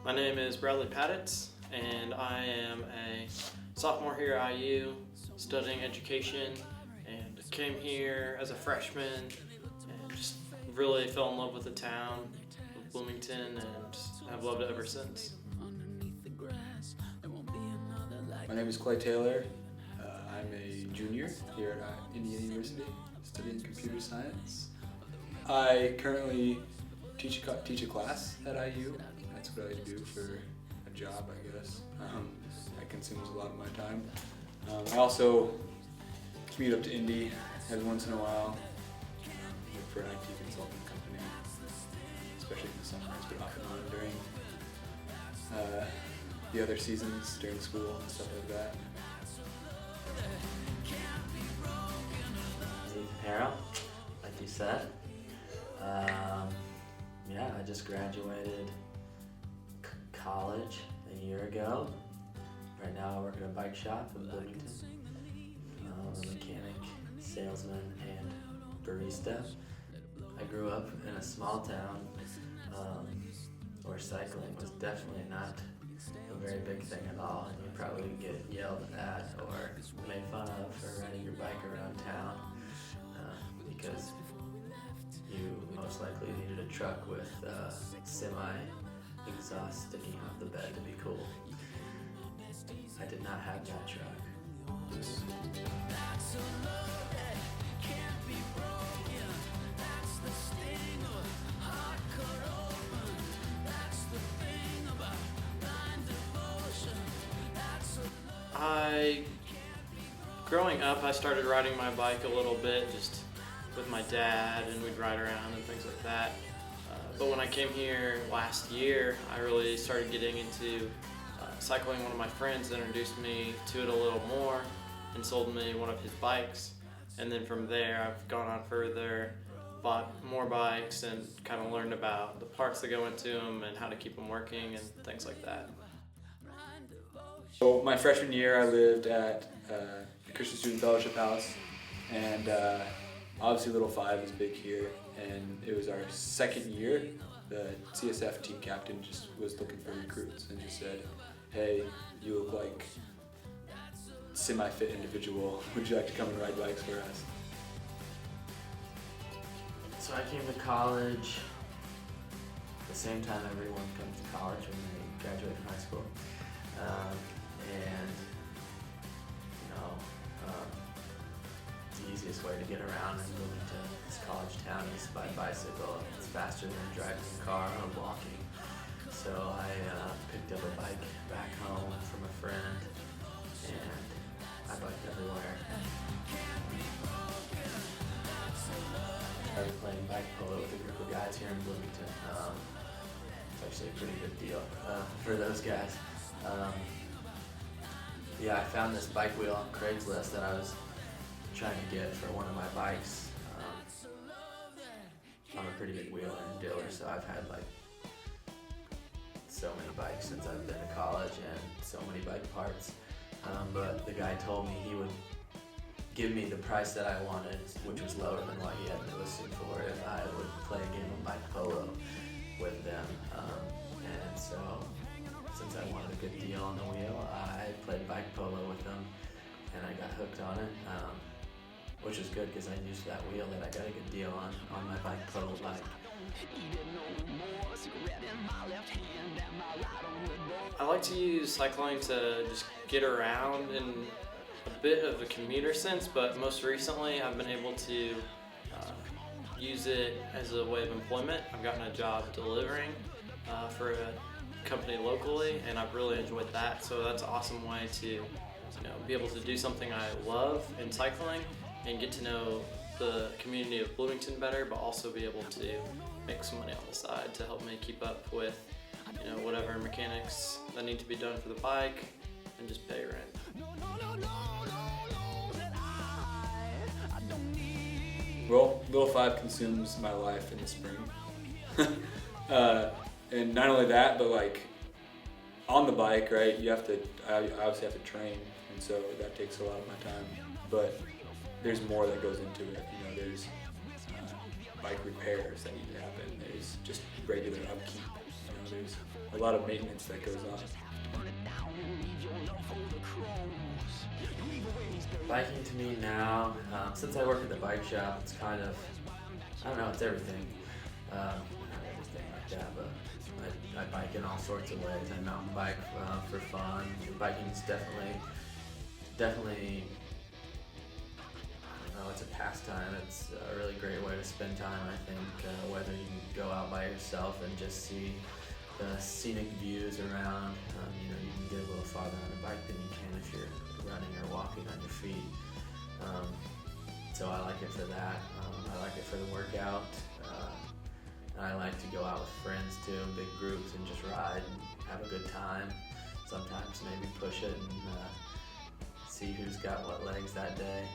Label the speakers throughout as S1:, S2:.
S1: My name is Bradley Padditz, and I am a sophomore here at IU studying education, and came here as a freshman and just really fell in love with the town of Bloomington and have loved it ever since.
S2: My name is Clay Taylor. I'm a junior here at Indiana University studying computer science. I currently teach a class at IU. That's what I do for a job, I guess. That consumes a lot of my time. I also commute up to Indy every once in a while, work for an IT consulting company, especially in the summers, but off and on during the other seasons during school and stuff like that.
S3: Harold, like you said. I just graduated college a year ago. Right now I work at a bike shop in Bloomington. I'm a mechanic, salesman, and barista. I grew up in a small town where cycling was definitely not a very big thing at all, and you probably get yelled at or made fun of for riding your bike around town because you most likely needed a truck with semi-exhaust sticking off the bed to be cool. I did not have that truck.
S1: Growing up, I started riding my bike a little bit, just with my dad, and we'd ride around and things like that. But when I came here last year, I really started getting into cycling. One of my friends introduced me to it a little more and sold me one of his bikes. And then from there, I've gone on further, bought more bikes, and kind of learned about the parts that go into them and how to keep them working and things like that.
S2: So my freshman year, I lived at the Christian Student Fellowship House, and obviously Little 5 is big here, and it was our second year. The CSF team captain just was looking for recruits and just said, "Hey, you look like a semi-fit individual. Would you like to come and ride bikes for us?"
S3: So I came to college at the same time everyone comes to college when they graduate from high school. The easiest way to get around in Bloomington, this college town, is by bicycle. It's faster than driving a car or walking. So I picked up a bike back home from a friend, and I biked everywhere. Started playing bike polo with a group of guys here in Bloomington. It's actually a pretty good deal for those guys. I found this bike wheel on Craigslist that I was trying to get for one of my bikes. I'm a pretty big wheeler and dealer, so I've had like so many bikes since I've been to college and so many bike parts. But the guy told me he would give me the price that I wanted, which was lower than what he had me listed for, if I would play a game of bike polo with them. And so, since I wanted a good deal on the wheel, I played bike polo with them, and I got hooked on it, which was good because I used that wheel that I got a good deal on my bike polo bike.
S1: I like to use cycling to just get around in a bit of a commuter sense, but most recently I've been able to use it as a way of employment. I've gotten a job delivering for a company locally, and I've really enjoyed that. So that's an awesome way to be able to do something I love in cycling and get to know the community of Bloomington better, but also be able to make some money on the side to help me keep up with whatever mechanics that need to be done for the bike and just pay rent.
S2: Well, Little 5 consumes my life in the spring. And not only that, but like on the bike, right, I obviously have to train, and so that takes a lot of my time. But there's more that goes into it. There's bike repairs that need to happen. There's just regular upkeep. there's a lot of maintenance that goes on.
S3: Biking to me now, since I work at the bike shop, it's kind of, I don't know, it's everything. Not everything like that, but I bike in all sorts of ways. I mountain bike for fun. Biking is definitely, I don't know, it's a pastime. It's a really great way to spend time, I think, whether you can go out by yourself and just see the scenic views around. You can get a little farther on a bike than you can if you're running or walking on your feet. So I like it for that. I like it for the workout. And I like to go out with friends too, in big groups, and just ride and have a good time. Sometimes maybe push it and see who's got what legs that day.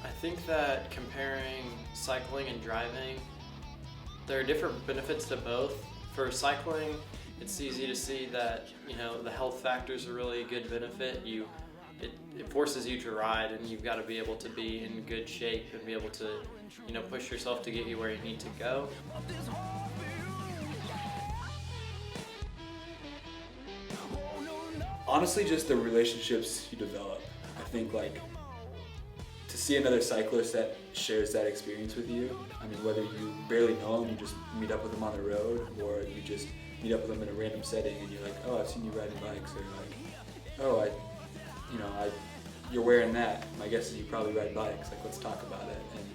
S1: I think that comparing cycling and driving, there are different benefits to both. For cycling, it's easy to see that the health factors are really a good benefit. It forces you to ride, and you've got to be able to be in good shape and be able to push yourself to get you where you need to go.
S2: Honestly, just the relationships you develop. I think to see another cyclist that shares that experience with you, I mean, whether you barely know them, you just meet up with them on the road, or you just meet up with them in a random setting and you're like, oh, I've seen you riding bikes, or like, oh, you're wearing that. My guess is you probably ride bikes, let's talk about it. And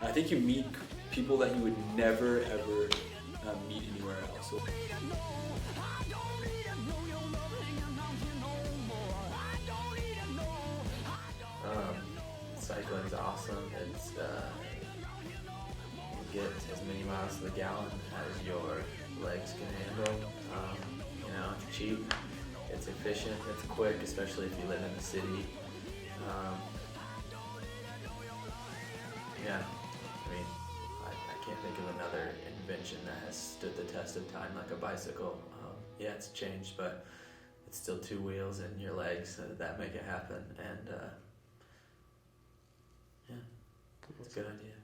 S2: I think you meet people that you would never ever meet anywhere else.
S3: Cycling's awesome. It's you get as many miles to the gallon as your legs can handle. It's cheap, it's efficient, it's quick, especially if you live in the city. I can't think of another invention that has stood the test of time like a bicycle. It's changed, but it's still two wheels and your legs that make it happen. And it's a good idea.